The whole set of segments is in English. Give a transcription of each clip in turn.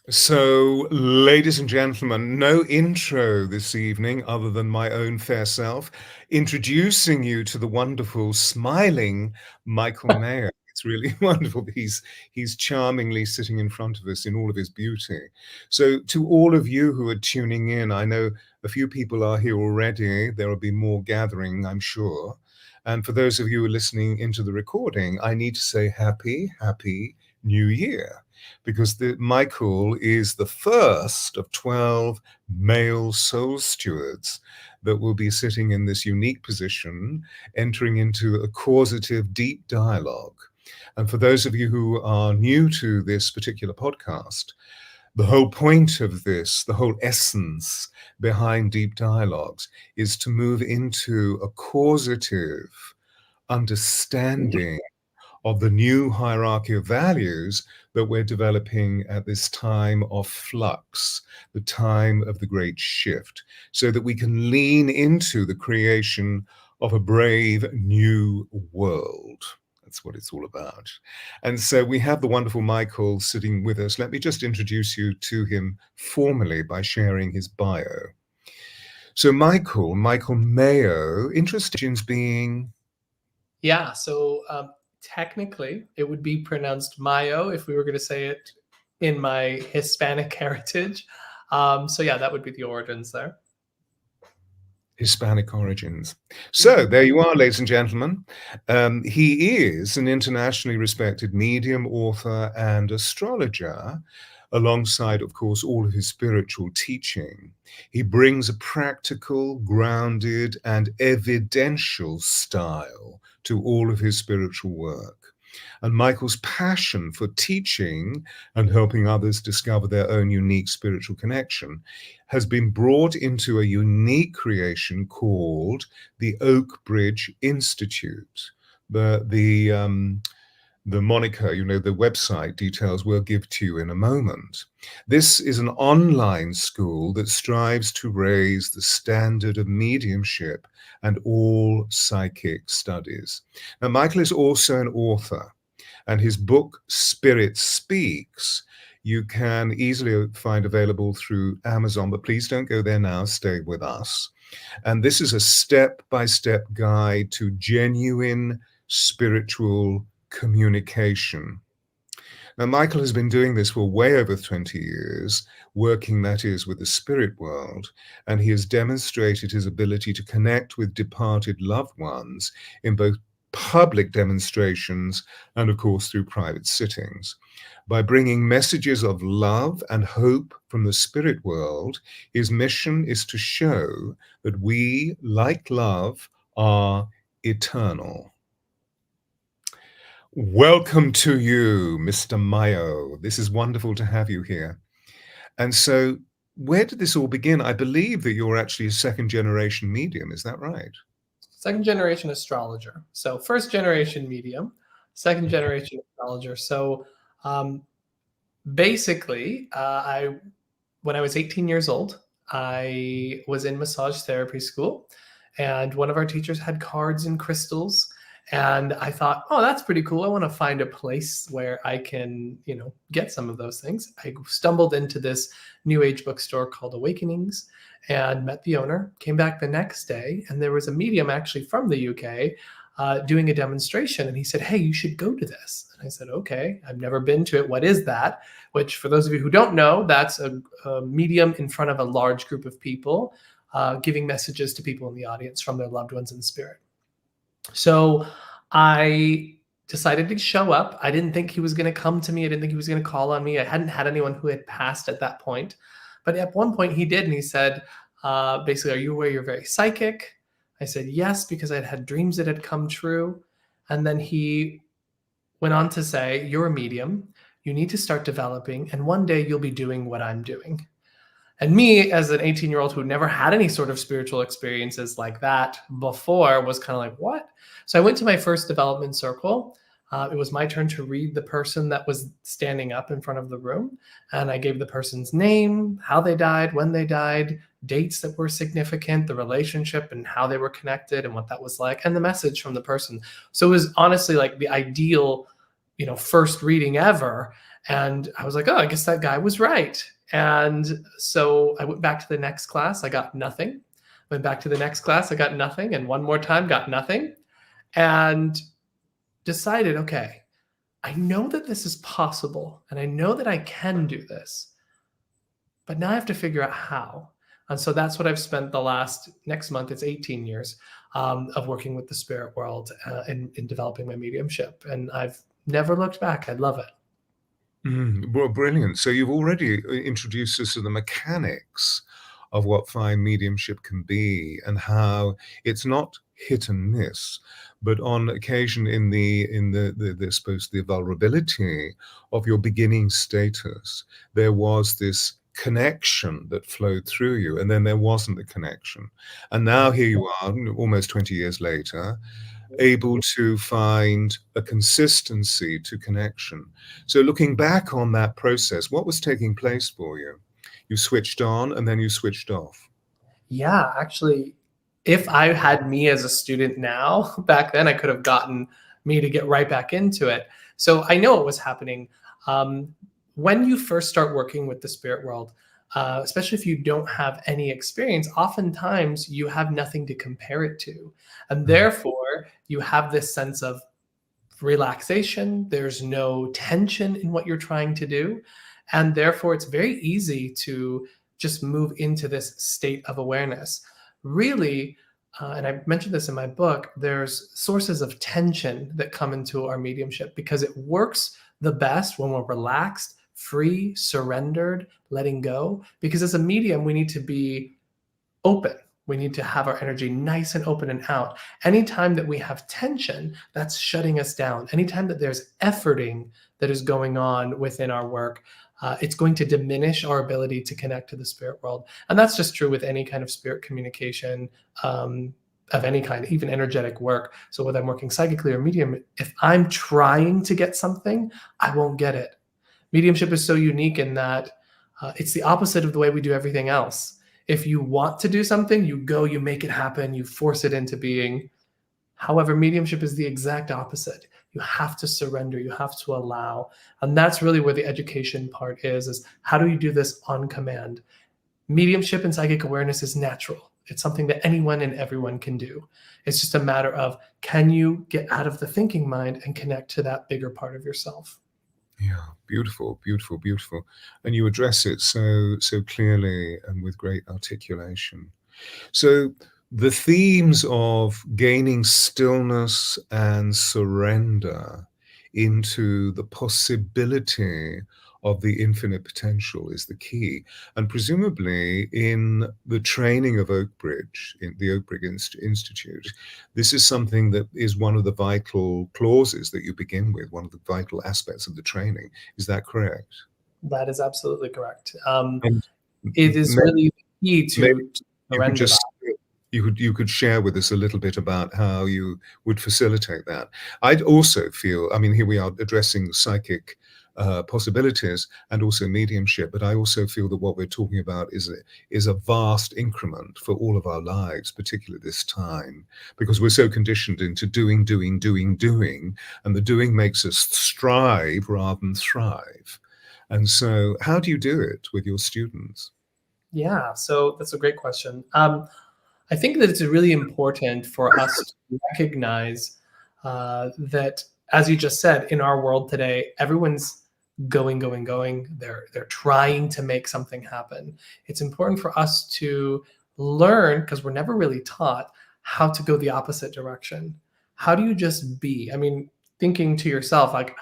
So, ladies and gentlemen, no intro this evening other than my own fair self, introducing you to the wonderful, smiling Michael Mayo. It's really wonderful. He's charmingly sitting in front of us in all of his beauty. So, to all of you who are tuning in, I know a few people are here already. There will be more gathering, I'm sure. And for those of you who are listening into the recording, I need to say happy New Year, because Michael is the first of 12 male soul stewards that will be sitting in this unique position, entering into a causative deep dialogue. And for those of you who are new to this particular podcast, the whole point of this, the whole essence behind deep dialogues, is to move into a causative understanding of the new hierarchy of values that we're developing at this time of flux, the time of the great shift, so that we can lean into the creation of a brave new world. That's what it's all about. And so we have the wonderful Michael sitting with us. Let me just introduce you to him formally by sharing his bio. So Michael Mayo, interested in being... Yeah, so technically it would be pronounced Mayo if we were going to say it in my Hispanic heritage. So yeah, that would be the origins there. Hispanic origins. So there you are, ladies and gentlemen. He is an internationally respected medium, author, and astrologer, alongside, of course, all of his spiritual teaching. He brings a practical, grounded, and evidential style to all of his spiritual work. And Michael's passion for teaching and helping others discover their own unique spiritual connection has been brought into a unique creation called the Oakbridge Institute. The moniker, the website details we'll give to you in a moment. This is an online school that strives to raise the standard of mediumship and all psychic studies. Now, Michael is also an author, and his book, Spirit Speaks, you can easily find available through Amazon, but please don't go there now, stay with us. And this is a step-by-step guide to genuine spiritual communication. Now, Michael has been doing this for way over 20 years, working, that is, with the spirit world, and he has demonstrated his ability to connect with departed loved ones in both public demonstrations and, of course, through private sittings. By bringing messages of love and hope from the spirit world, his mission is to show that we, like love, are eternal. Welcome to you, Mr. Mayo. This is wonderful to have you here. And so, where did this all begin? I believe that you're actually a second-generation medium. Is that right? Second-generation astrologer. So first-generation medium, second-generation astrologer. So basically, when I was 18 years old, I was in massage therapy school, and one of our teachers had cards and crystals. And I thought, oh, that's pretty cool. I want to find a place where I can, get some of those things. I stumbled into this new age bookstore called Awakenings and met the owner, came back the next day, and there was a medium actually from the UK doing a demonstration. And he said, hey, you should go to this. And I said, okay, I've never been to it. What is that? Which, for those of you who don't know, that's a medium in front of a large group of people, giving messages to people in the audience from their loved ones in spirit. So I decided to show up. I didn't think he was going to come to me. I didn't think he was going to call on me. I hadn't had anyone who had passed at that point. But at one point he did, and he said, basically, are you aware you're very psychic? I said, yes, because I'd had dreams that had come true. And then he went on to say, you're a medium. You need to start developing, and one day you'll be doing what I'm doing. And me, as an 18-year-old who never had any sort of spiritual experiences like that before, was kind of like, what? So I went to my first development circle. It was my turn to read the person that was standing up in front of the room. And I gave the person's name, how they died, when they died, dates that were significant, the relationship and how they were connected and what that was like, and the message from the person. So it was honestly like the ideal first reading ever. And I was like, oh, I guess that guy was right. And so I went back to the next class. I got nothing. Went back to the next class. I got nothing. And one more time, got nothing. And decided, okay, I know that this is possible. And I know that I can do this. But now I have to figure out how. And so that's what I've spent next month, it's 18 years of working with the spirit world in developing my mediumship. And I've never looked back. I love it. Well, brilliant. So you've already introduced us to the mechanics of what fine mediumship can be and how it's not hit and miss, but on occasion in the suppose the vulnerability of your beginning status, there was this connection that flowed through you, and then there wasn't the connection. And now here you are, almost 20 years later, able to find a consistency to connection. So looking back on that process, what was taking place for you? You switched on and then you switched off. Yeah, actually, if I had me as a student now, back then, I could have gotten me to get right back into it. So I know what was happening. When you first start working with the spirit world, especially if you don't have any experience, oftentimes you have nothing to compare it to. And therefore, you have this sense of relaxation. There's no tension in what you're trying to do. And therefore, it's very easy to just move into this state of awareness. Really, and I mentioned this in my book, there's sources of tension that come into our mediumship because it works the best when we're relaxed, free, surrendered, letting go. Because as a medium, we need to be open. We need to have our energy nice and open and out. Anytime that we have tension, that's shutting us down. Anytime that there's efforting that is going on within our work, it's going to diminish our ability to connect to the spirit world. And that's just true with any kind of spirit communication of any kind, even energetic work. So whether I'm working psychically or medium, if I'm trying to get something, I won't get it. Mediumship is so unique in that it's the opposite of the way we do everything else. If you want to do something, you go, you make it happen, you force it into being. However, mediumship is the exact opposite. You have to surrender, you have to allow. And that's really where the education part is how do you do this on command? Mediumship and psychic awareness is natural. It's something that anyone and everyone can do. It's just a matter of, can you get out of the thinking mind and connect to that bigger part of yourself? Yeah, beautiful, beautiful, beautiful. And you address it so clearly and with great articulation. So the themes of gaining stillness and surrender into the possibility of the infinite potential is the key. And presumably in the training of Oakbridge, in the Oakbridge Institute, this is something that is one of the vital clauses that you begin with, one of the vital aspects of the training. Is that correct? That is absolutely correct. And It is really the key to surrender. You could share with us a little bit about how you would facilitate that. I'd also feel, I mean, here we are addressing psychic possibilities and also mediumship, but I also feel that what we're talking about is a vast increment for all of our lives, particularly this time, because we're so conditioned into doing, and the doing makes us strive rather than thrive. And so how do you do it with your students? Yeah, so that's a great question. I think that it's really important for us to recognize that, as you just said, in our world today, everyone's going. They're trying to make something happen. It's important for us to learn, because we're never really taught, how to go the opposite direction. How do you just be? I mean, thinking to yourself, like,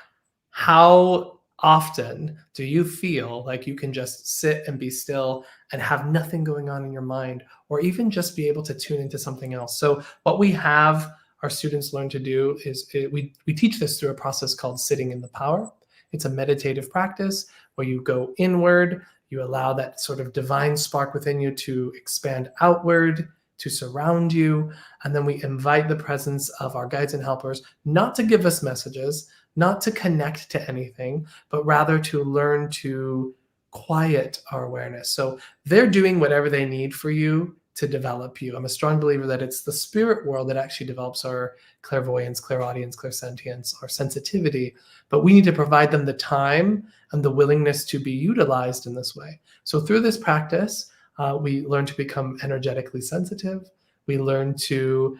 how often do you feel like you can just sit and be still and have nothing going on in your mind, or even just be able to tune into something else? So what we have our students learn to do is we teach this through a process called sitting in the power. It's a meditative practice where you go inward, you allow that sort of divine spark within you to expand outward, to surround you. And then we invite the presence of our guides and helpers, not to give us messages, not to connect to anything, but rather to learn to quiet our awareness. So they're doing whatever they need for you to develop you. I'm a strong believer that it's the spirit world that actually develops our clairvoyance, clairaudience, clairsentience, our sensitivity, but we need to provide them the time and the willingness to be utilized in this way. So through this practice, we learn to become energetically sensitive. We learn to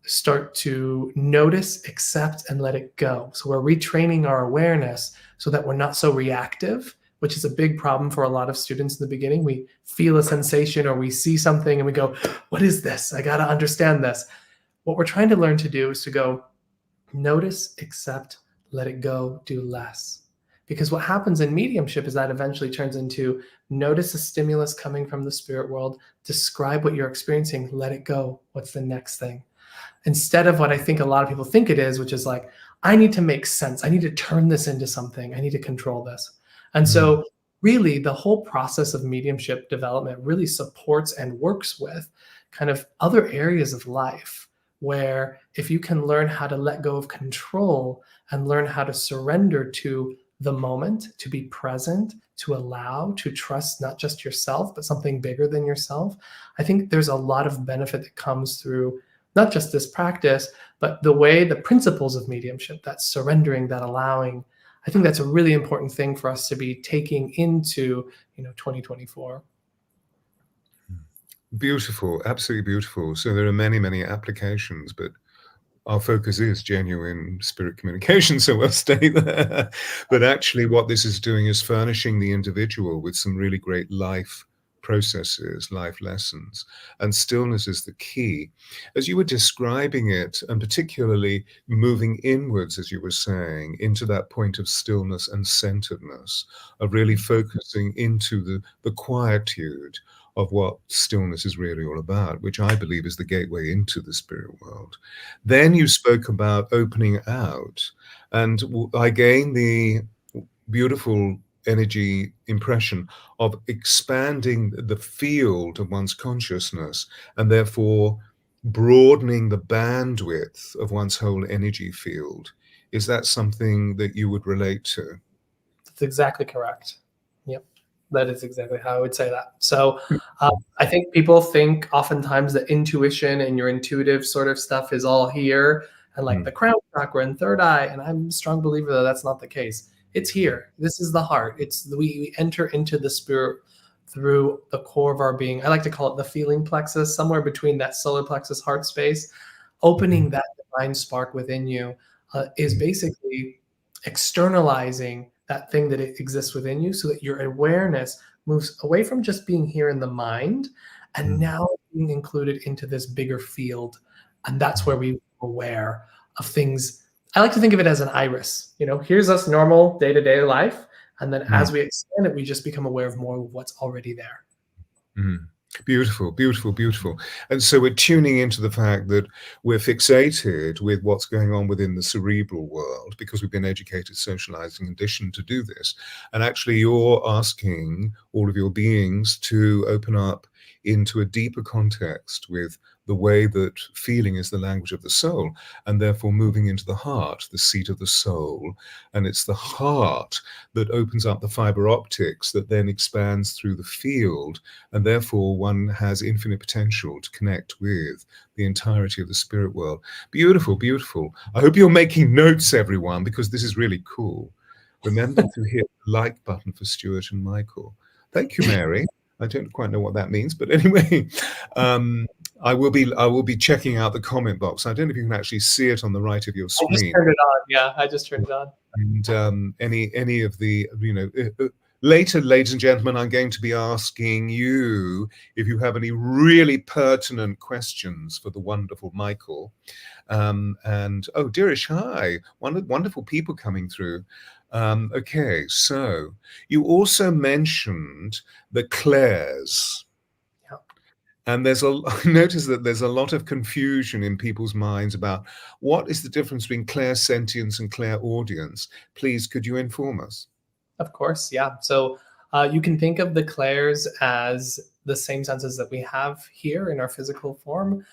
start to notice, accept, and let it go. So we're retraining our awareness so that we're not so reactive, which is a big problem for a lot of students in the beginning. We feel a sensation or we see something and we go, what is this? I got to understand this. What we're trying to learn to do is to go notice, accept, let it go, do less. Because what happens in mediumship is that eventually turns into notice a stimulus coming from the spirit world, describe what you're experiencing, let it go. What's the next thing? Instead of what I think a lot of people think it is, which is like, I need to make sense. I need to turn this into something. I need to control this. And so really the whole process of mediumship development really supports and works with kind of other areas of life where if you can learn how to let go of control and learn how to surrender to the moment, to be present, to allow, to trust not just yourself, but something bigger than yourself, I think there's a lot of benefit that comes through not just this practice, but the way the principles of mediumship, that surrendering, that allowing. I think that's a really important thing for us to be taking into 2024. Beautiful, absolutely beautiful. So there are many, many applications, but our focus is genuine spirit communication, so we'll stay there. But actually what this is doing is furnishing the individual with some really great life processes, life lessons, and stillness is the key. As you were describing it, and particularly moving inwards, as you were saying, into that point of stillness and centeredness, of really focusing into the quietude of what stillness is really all about, which I believe is the gateway into the spirit world. Then you spoke about opening out, and I gained the beautiful energy impression of expanding the field of one's consciousness and therefore broadening the bandwidth of one's whole energy field. Is that something that you would relate to? That's exactly correct. Yep. That is exactly how I would say that. So I think people think oftentimes that intuition and your intuitive sort of stuff is all here and like the crown chakra and third eye. And I'm a strong believer that that's not the case. It's here. This is the heart. We enter into the spirit through the core of our being. I like to call it the feeling plexus, somewhere between that solar plexus heart space. Opening that divine spark within you is basically externalizing that thing that exists within you so that your awareness moves away from just being here in the mind and now being included into this bigger field. And that's where we are aware of things. I like to think of it as an iris. Here's us normal day-to-day life. And then as we expand it, we just become aware of more of what's already there. Beautiful, beautiful, beautiful. And so we're tuning into the fact that we're fixated with what's going on within the cerebral world because we've been educated, socialized, and conditioned to do this. And actually you're asking all of your beings to open up into a deeper context with the way that feeling is the language of the soul, and therefore moving into the heart, the seat of the soul. And it's the heart that opens up the fiber optics that then expands through the field, and therefore one has infinite potential to connect with the entirety of the spirit world. Beautiful, beautiful. I hope you're making notes, everyone, because this is really cool. Remember to hit the like button for Stewart and Michael. Thank you, Mary. I don't quite know what that means, but anyway, I will be checking out the comment box. I don't know if you can actually see it on the right of your screen. I just turned it on. Yeah, I just turned it on. And any of the later, ladies and gentlemen, I'm going to be asking you if you have any really pertinent questions for the wonderful Michael. And oh, dearish, hi, wonderful people coming through. Okay, so you also mentioned the clairs. And I notice that there's a lot of confusion in people's minds about what is the difference between clairsentience and clairaudience. Please, could you inform us? Of course, yeah. So you can think of the clairs as the same senses that we have here in our physical form.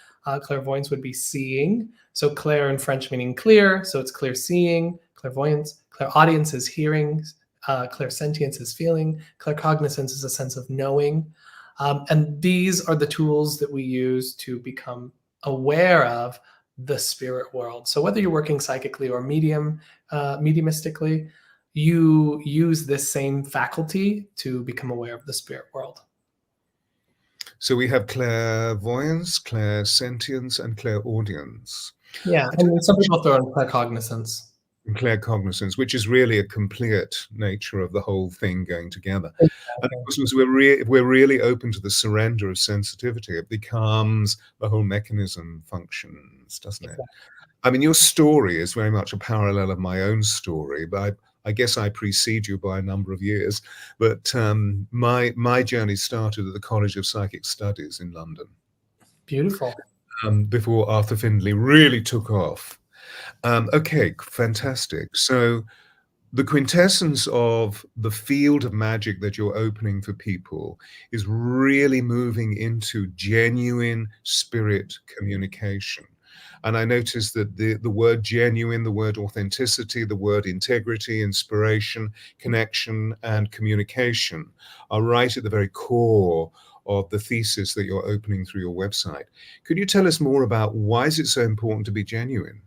Clairvoyance would be seeing. So clair in French meaning clear, so it's clear seeing. Clairvoyance, clairaudience is hearing. Clairsentience is feeling. Claircognizance is a sense of knowing. And these are the tools that we use to become aware of the spirit world. So whether you're working psychically or mediumistically, you use this same faculty to become aware of the spirit world. So we have clairvoyance, clairsentience, and clairaudience. Yeah, and then some people throw in claircognizance. And claircognizance, which is really a complete nature of the whole thing going together. And of course, if we're really open to the surrender of sensitivity, it becomes the whole mechanism functions, doesn't it? Exactly. I mean, your story is very much a parallel of my own story, but I guess I precede you by a number of years. But my journey started at the College of Psychic Studies in London. Beautiful. Before Arthur Findlay really took off. Okay, fantastic. So the quintessence of the field of magic that you're opening for people is really moving into genuine spirit communication. And I noticed that the word genuine, the word authenticity, the word integrity, inspiration, connection, and communication are right at the very core of the thesis that you're opening through your website. Could you tell us more about why is it so important to be genuine?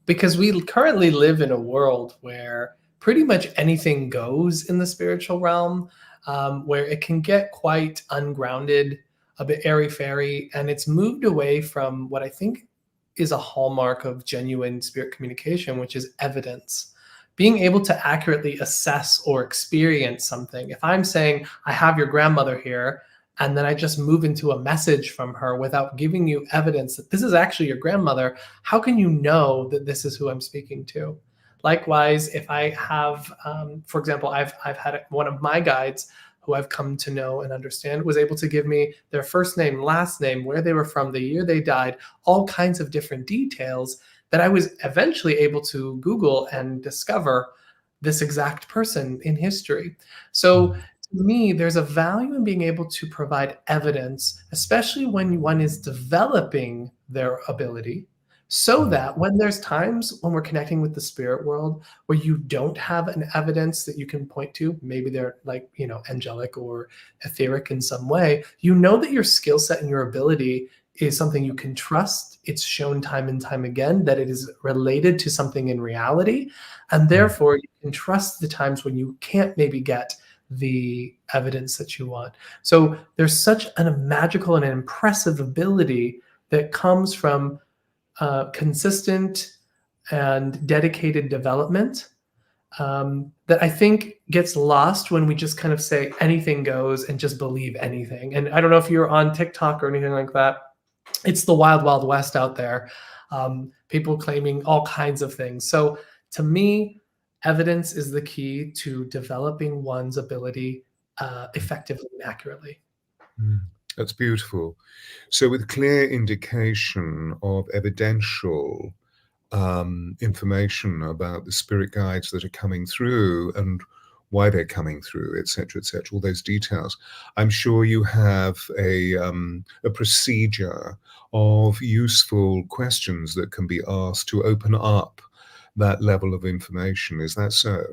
Because we currently live in a world where pretty much anything goes in the spiritual realm, where it can get quite ungrounded, a bit airy-fairy, and it's moved away from what I think is a hallmark of genuine spirit communication, which is evidence. Being able to accurately assess or experience something. If I'm saying, I have your grandmother here, and then I just move into a message from her without giving you evidence that this is actually your grandmother, how can you know that this is who I'm speaking to? Likewise, if I have, for example, I've had one of my guides who I've come to know and understand was able to give me their first name, last name, where they were from, the year they died, all kinds of different details that I was eventually able to Google and discover this exact person in history. So to me, there's a value in being able to provide evidence, especially when one is developing their ability, so that when there's times when we're connecting with the spirit world where you don't have an evidence that you can point to, maybe they're like, angelic or etheric in some way, you know that your skill set and your ability is something you can trust. It's shown time and time again that it is related to something in reality. And therefore, you can trust the times when you can't maybe get the evidence that you want. So there's such a magical and an impressive ability that comes from consistent and dedicated development that I think gets lost when we just kind of say anything goes and just believe anything. And I don't know if you're on TikTok or anything like that. It's the wild, wild west out there. People claiming all kinds of things. So to me, evidence is the key to developing one's ability effectively and accurately. That's beautiful. So with clear indication of evidential information about the spirit guides that are coming through and why they're coming through, etc., all those details, I'm sure you have a procedure of useful questions that can be asked to open up that level of information. Is that so?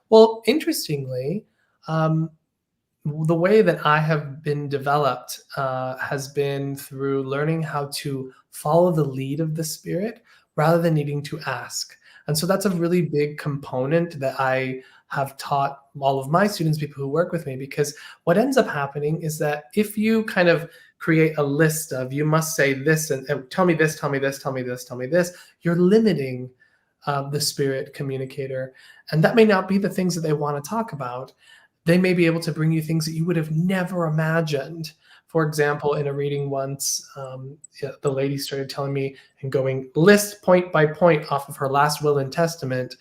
Well, interestingly, the way that I have been developed has been through learning how to follow the lead of the spirit rather than needing to ask. And so that's a really big component that I have taught all of my students, people who work with me, because what ends up happening is that if you kind of create a list of, you must say this and tell me this, tell me this, tell me this, tell me this, you're limiting the spirit communicator. And that may not be the things that they want to talk about. They may be able to bring you things that you would have never imagined. For example, in a reading once, the lady started telling me and going list point by point off of her last will and testament,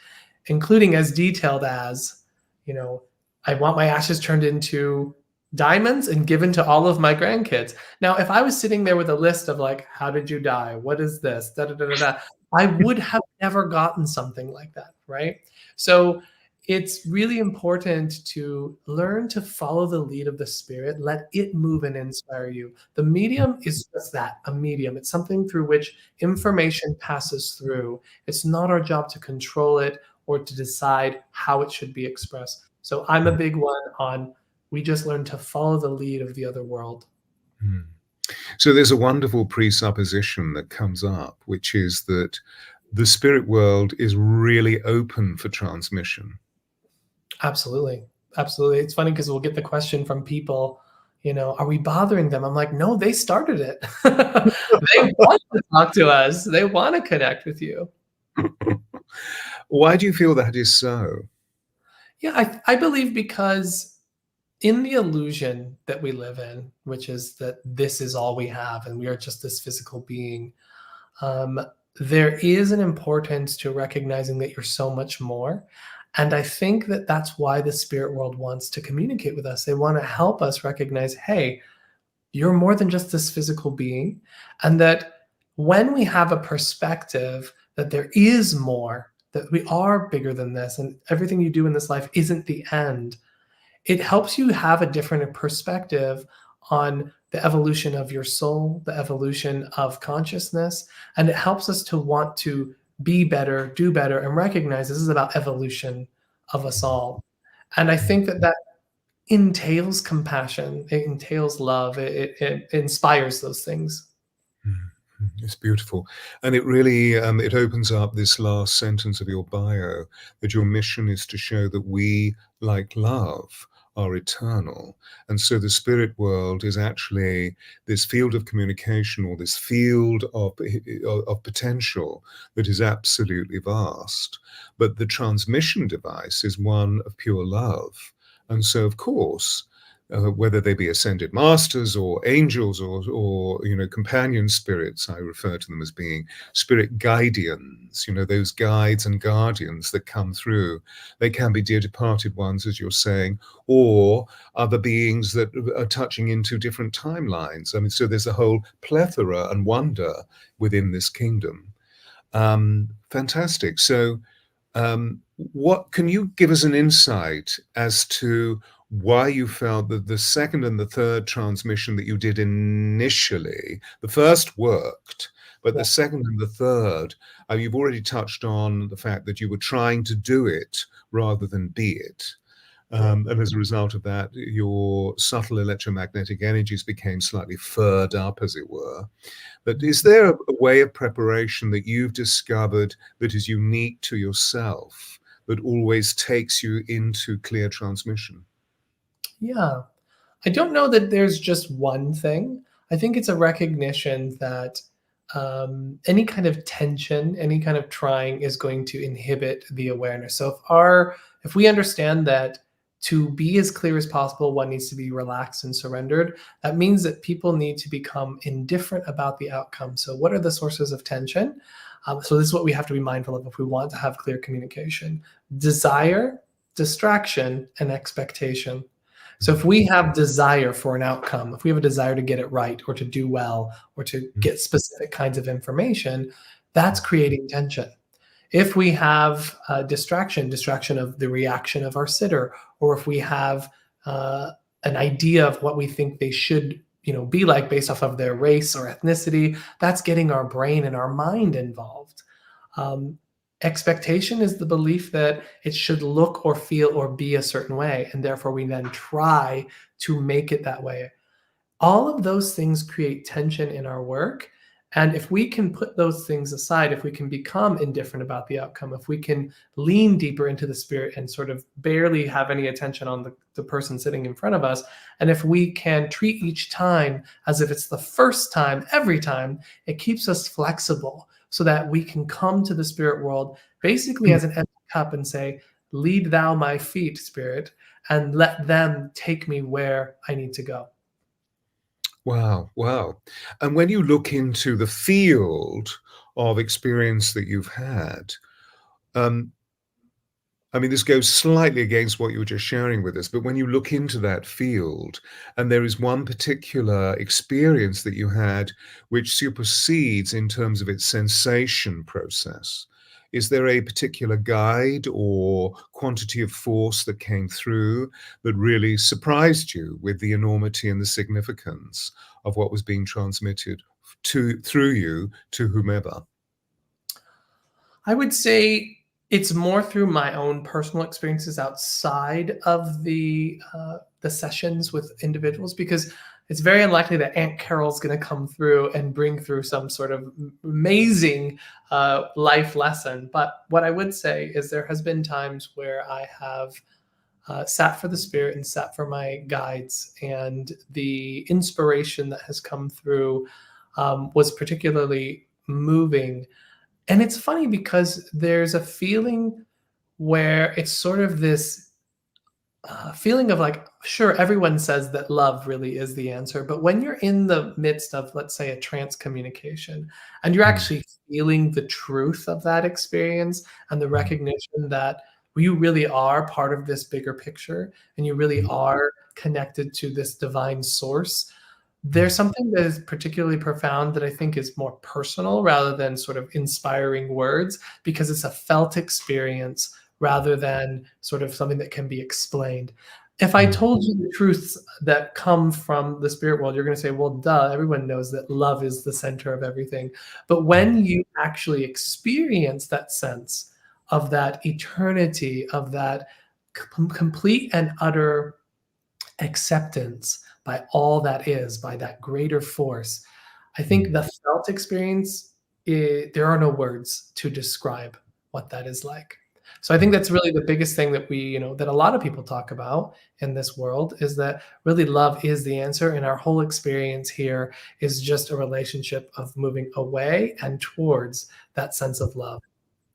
including as detailed as, I want my ashes turned into diamonds and given to all of my grandkids. Now, if I was sitting there with a list of like, how did you die? What is this? Da, da, da, da, da, I would have never gotten something like that, right? So it's really important to learn to follow the lead of the spirit, let it move and inspire you. The medium is just that, a medium. It's something through which information passes through. It's not our job to control it or to decide how it should be expressed. So I'm a big one on We just learn to follow the lead of the other world. Hmm. So there's a wonderful presupposition that comes up, which is that the spirit world is really open for transmission. Absolutely. Absolutely. It's funny because we'll get the question from people, are we bothering them? I'm like, no, they started it. They want to talk to us. They want to connect with you. Why do you feel that is so? Yeah, I believe because in the illusion that we live in, which is that this is all we have and we are just this physical being, um, there is an importance to recognizing that you're so much more. And I think that that's why the spirit world wants to communicate with us. They want to help us recognize, hey, you're more than just this physical being. And that when we have a perspective that there is more, that we are bigger than this, and everything you do in this life isn't the end, it helps you have a different perspective on the evolution of your soul, the evolution of consciousness, and it helps us to want to be better, do better, and recognize this is about evolution of us all. And I think that that entails compassion, it entails love, it inspires those things. It's beautiful. And it really, it opens up this last sentence of your bio, that your mission is to show that we, like love, are eternal. And so the spirit world is actually this field of communication, or this field of potential that is absolutely vast. But the transmission device is one of pure love. And so, of course, whether they be ascended masters or angels or companion spirits, I refer to them as being spirit guardians, those guides and guardians that come through. They can be dear departed ones, as you're saying, or other beings that are touching into different timelines. I mean, so there's a whole plethora and wonder within this kingdom. Fantastic. So what can you give us an insight as to why you felt that the second and the third transmission that you did initially, the first worked, but the second and the third, you've already touched on the fact that you were trying to do it rather than be it. And as a result of that, your subtle electromagnetic energies became slightly furred up, as it were. But is there a way of preparation that you've discovered that is unique to yourself, that always takes you into clear transmission? Yeah. I don't know that there's just one thing. I think it's a recognition that any kind of tension, any kind of trying is going to inhibit the awareness. So if we understand that to be as clear as possible, one needs to be relaxed and surrendered, that means that people need to become indifferent about the outcome. So what are the sources of tension? So this is what we have to be mindful of if we want to have clear communication: desire, distraction, and expectation. So if we have desire for an outcome, if we have a desire to get it right or to do well or to get specific kinds of information, that's creating tension. If we have distraction of the reaction of our sitter, or if we have an idea of what we think they should, be like based off of their race or ethnicity, that's getting our brain and our mind involved. Um, Expectation is the belief that it should look or feel or be a certain way, and therefore we then try to make it that way. All of those things create tension in our work. And if we can put those things aside, if we can become indifferent about the outcome, if we can lean deeper into the spirit and sort of barely have any attention on the person sitting in front of us, and if we can treat each time as if it's the first time, every time, it keeps us flexible so that we can come to the spirit world basically as an empty cup and say, lead thou my feet, spirit, and let them take me where I need to go. Wow, wow. And when you look into the field of experience that you've had, um, I mean, this goes slightly against what you were just sharing with us, but when you look into that field and there is one particular experience that you had which supersedes in terms of its sensation process, is there a particular guide or quantity of force that came through that really surprised you with the enormity and the significance of what was being transmitted through you to whomever? I would say It's more through my own personal experiences outside of the sessions with individuals, because it's very unlikely that Aunt Carol's going to come through and bring through some sort of amazing life lesson. But what I would say is there has been times where I have sat for the spirit and sat for my guides, and the inspiration that has come through was particularly moving. And it's funny because there's a feeling where it's sort of this feeling of like, sure, everyone says that love really is the answer. But when you're in the midst of, let's say, a trance communication, and you're Mm, actually feeling the truth of that experience and the mm, recognition that you really are part of this bigger picture and you really mm, are connected to this divine source, there's mm, something that is particularly profound that I think is more personal rather than sort of inspiring words, because it's a felt experience rather than sort of something that can be explained. If I mm, told you the truths that come from the spirit world, you're going to say, well, duh, everyone knows that love is the center of everything. But mm, when you actually experience that sense of that eternity, of that complete and utter acceptance by all that is, by that greater force. I think mm, the felt experience, there are no words to describe what that is like. So I think mm, that's really the biggest thing that that a lot of people talk about in this world, is that really love is the answer. And our whole experience here is just a relationship of moving away and towards that sense of love.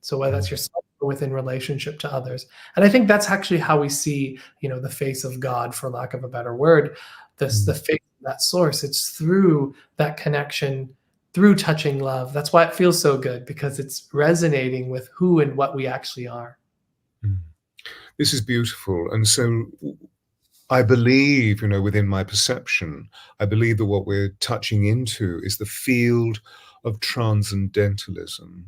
So whether that's mm, yourself or within relationship to others. And I think that's actually how we see, the face of God, for lack of a better word, the mm. face of that source. It's through that connection, through touching love. That's why it feels so good, because it's resonating with who and what we actually are. Mm. This is beautiful. And so I believe, within my perception, I believe that what we're touching into is the field of transcendentalism,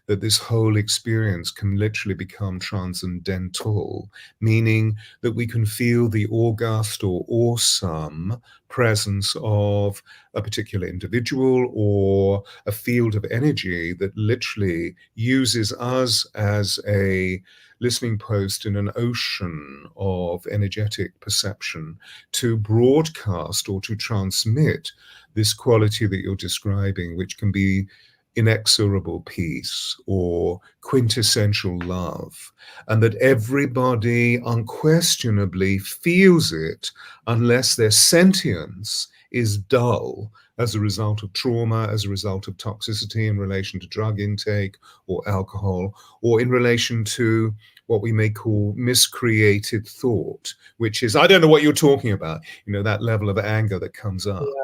that this whole experience can literally become transcendental, meaning that we can feel the august or awesome presence of a particular individual or a field of energy that literally uses us as a listening post in an ocean of energetic perception to broadcast or to transmit this quality that you're describing, which can be inexorable peace or quintessential love, and that everybody unquestionably feels it unless their sentience is dull as a result of trauma, as a result of toxicity in relation to drug intake or alcohol, or in relation to what we may call miscreated thought, which is, I don't know what you're talking about, that level of anger that comes up. Yeah.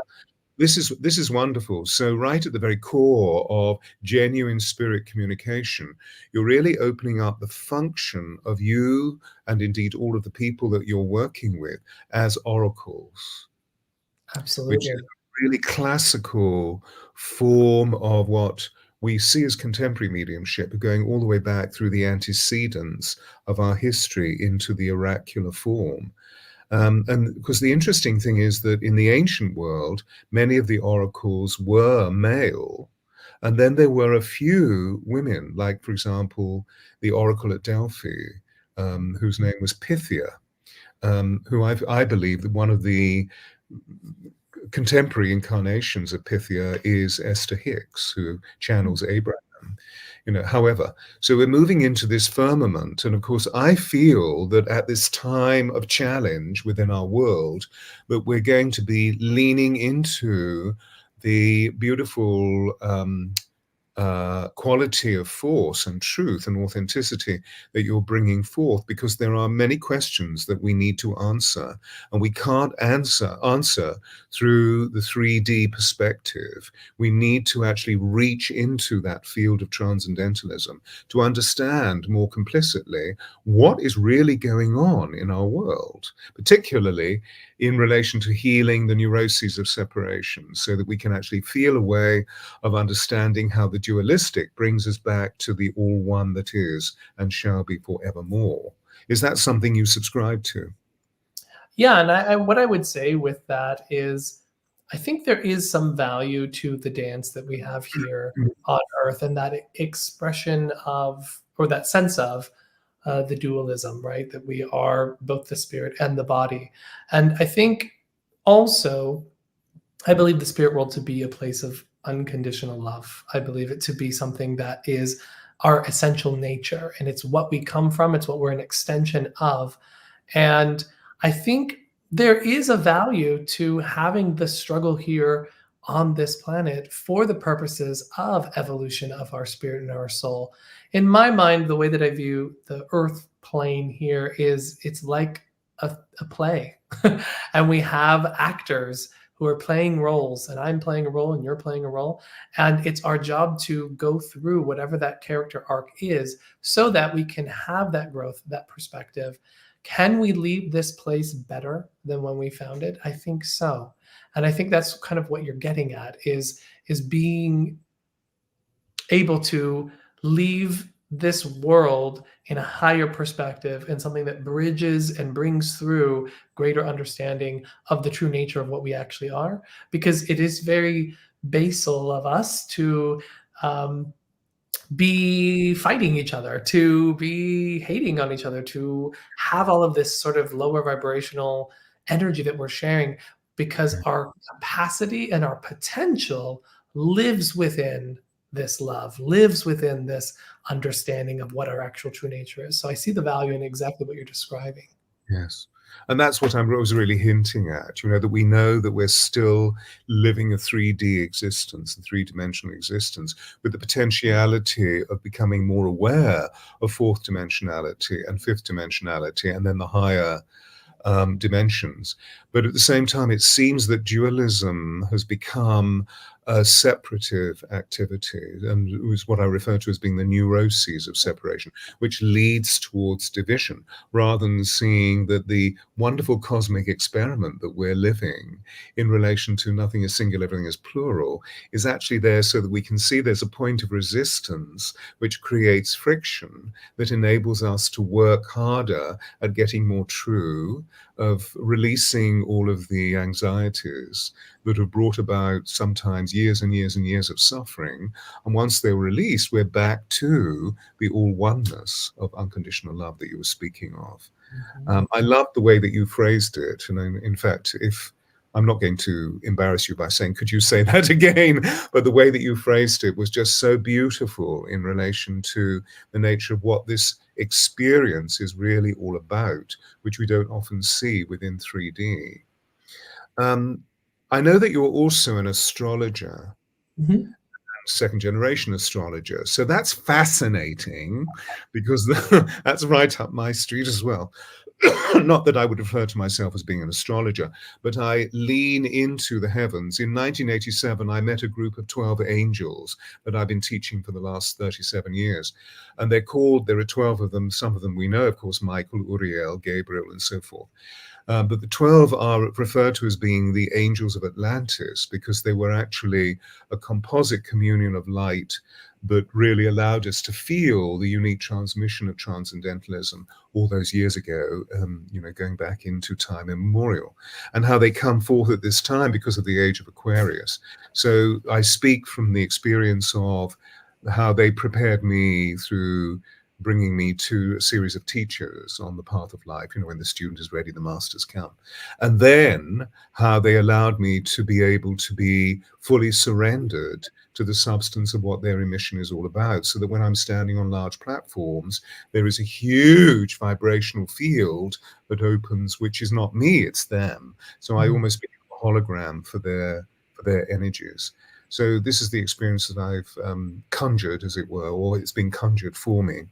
This is wonderful. So right at the very core of genuine spirit communication, you're really opening up the function of you and indeed all of the people that you're working with as oracles, which is Absolutely. a really classical form of what we see as contemporary mediumship, going all the way back through the antecedents of our history into the oracular form. And because the interesting thing is that in the ancient world, many of the oracles were male. And then there were a few women, like, for example, the oracle at Delphi, whose name was Pythia, who I believe that one of the contemporary incarnations of Pythia is Esther Hicks, who channels Abraham. However, so we're moving into this firmament. And of course, I feel that at this time of challenge within our world, that we're going to be leaning into the beautiful quality of force and truth and authenticity that you're bringing forth, because there are many questions that we need to answer, and we can't answer through the 3D perspective. We need to actually reach into that field of transcendentalism to understand more complicitly what is really going on in our world, particularly in relation to healing the neuroses of separation, so that we can actually feel a way of understanding how the dualistic brings us back to the all one that is and shall be forevermore. Is that something you subscribe to? Yeah, and what I would say with that is, I think there is some value to the dance that we have here on Earth, and that expression of, or that sense of, the dualism, right? That we are both the spirit and the body. And I think also, I believe the spirit world to be a place of unconditional love. I believe it to be something that is our essential nature, and it's what we come from, it's what we're an extension of. And I think there is a value to having the struggle here on this planet for the purposes of evolution of our spirit and our soul. In my mind, the way that I view the earth plane here is it's like a play. And we have actors who are playing roles, and I'm playing a role and you're playing a role. And it's our job to go through whatever that character arc is so that we can have that growth, that perspective. Can we leave this place better than when we found it? I think so. And I think that's kind of what you're getting at is being able to leave this world in a higher perspective and something that bridges and brings through greater understanding of the true nature of what we actually are, because it is very basal of us to be fighting each other, to be hating on each other, to have all of this sort of lower vibrational energy that we're sharing, because our capacity and our potential lives within this love, lives within this understanding of what our actual true nature is. So I see the value in exactly what you're describing. Yes. And that's what I was really hinting at, that we know that we're still living a 3D existence, a three-dimensional existence, with the potentiality of becoming more aware of fourth dimensionality and fifth dimensionality, and then the higher dimensions. But at the same time, it seems that dualism has become a separative activity, and it was what I refer to as being the neuroses of separation, which leads towards division, rather than seeing that the wonderful cosmic experiment that we're living in relation to nothing is singular, everything is plural, is actually there so that we can see there's a point of resistance which creates friction that enables us to work harder at getting more true, of releasing all of the anxieties that have brought about sometimes years and years and years of suffering. And once they're released, we're back to the all oneness of unconditional love that you were speaking of. I love the way that you phrased it. And in fact, if I'm not going to embarrass you by saying, could you say that again? But the way that you phrased it was just so beautiful in relation to the nature of what this experience is really all about, which we don't often see within 3D. I know that you're also an astrologer, Mm-hmm. second generation astrologer. So that's fascinating because that's right up my street as well. Not that I would refer to myself as being an astrologer, but I lean into the heavens. In 1987, I met a group of 12 angels that I've been teaching for the last 37 years. And there are 12 of them. Some of them we know, of course, Michael, Uriel, Gabriel, and so forth. But the 12 are referred to as being the angels of Atlantis, because they were actually a composite communion of light that really allowed us to feel the unique transmission of transcendentalism all those years ago, going back into time immemorial, and how they come forth at this time because of the age of Aquarius. So I speak from the experience of how they prepared me through bringing me to a series of teachers on the path of life. When the student is ready, the masters come. And then how they allowed me to be able to be fully surrendered to the substance of what their emission is all about, so that when I'm standing on large platforms, there is a huge vibrational field that opens, which is not me, it's them. So I almost become a hologram for their energies. So this is the experience that I've conjured, as it were, or it's been conjured for me.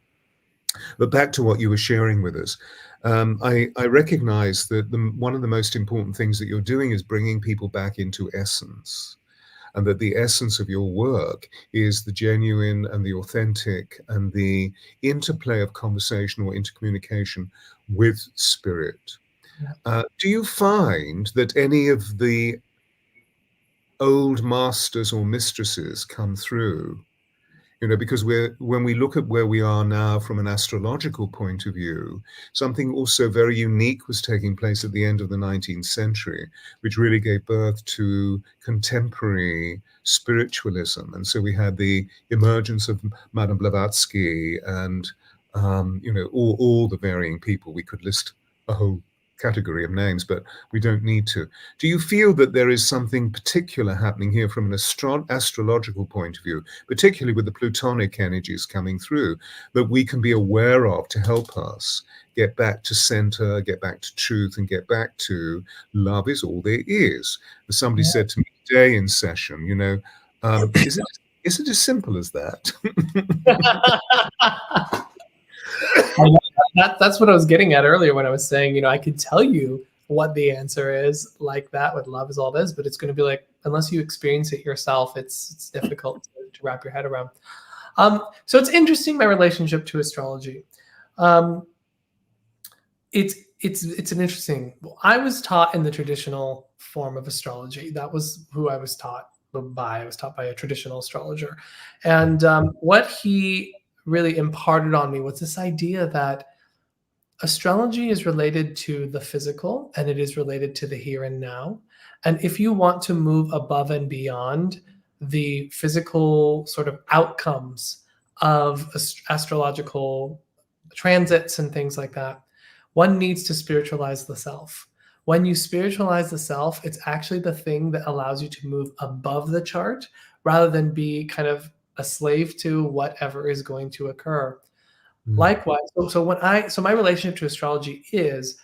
But back to what you were sharing with us, I recognize that one of the most important things that you're doing is bringing people back into essence, and that the essence of your work is the genuine and the authentic and the interplay of conversation or intercommunication with spirit. Do you find that any of the old masters or mistresses come through because when we look at where we are now from an astrological point of view, something also very unique was taking place at the end of the 19th century, which really gave birth to contemporary spiritualism. And so we had the emergence of Madame Blavatsky and, all the varying people. We could list a whole category of names, but we don't need to. Do you feel that there is something particular happening here from an astrological point of view, particularly with the Plutonic energies coming through, that we can be aware of to help us get back to center, get back to truth, and get back to love is all there is? As somebody said to me today in session, is it as simple as that? That's what I was getting at earlier when I was saying, I could tell you what the answer is like that with love is all it is, but it's going to be like, unless you experience it yourself, it's difficult to wrap your head around. So it's interesting, my relationship to astrology. It's an interesting. I was taught in the traditional form of astrology. That was who I was taught by. I was taught by a traditional astrologer, and what he really imparted on me was this idea that astrology is related to the physical and it is related to the here and now. And if you want to move above and beyond the physical sort of outcomes of astrological transits and things like that, one needs to spiritualize the self. When you spiritualize the self, it's actually the thing that allows you to move above the chart rather than be kind of a slave to whatever is going to occur. Likewise, so my relationship to astrology is,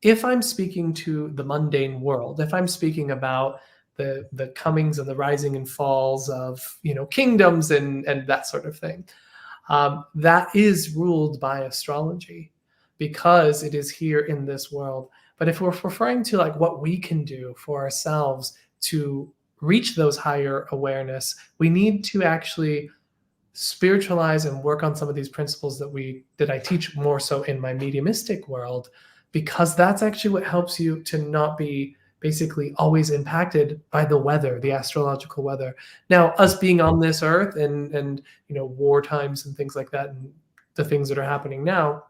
if I'm speaking to the mundane world, if I'm speaking about the comings and the rising and falls of kingdoms and that sort of thing, that is ruled by astrology because it is here in this world. But if we're referring to like what we can do for ourselves to reach those higher awareness, we need to actually spiritualize and work on some of these principles that I teach more so in my mediumistic world, because that's actually what helps you to not be basically always impacted by the weather, the astrological weather. Now, us being on this earth and war times and things like that, and the things that are happening now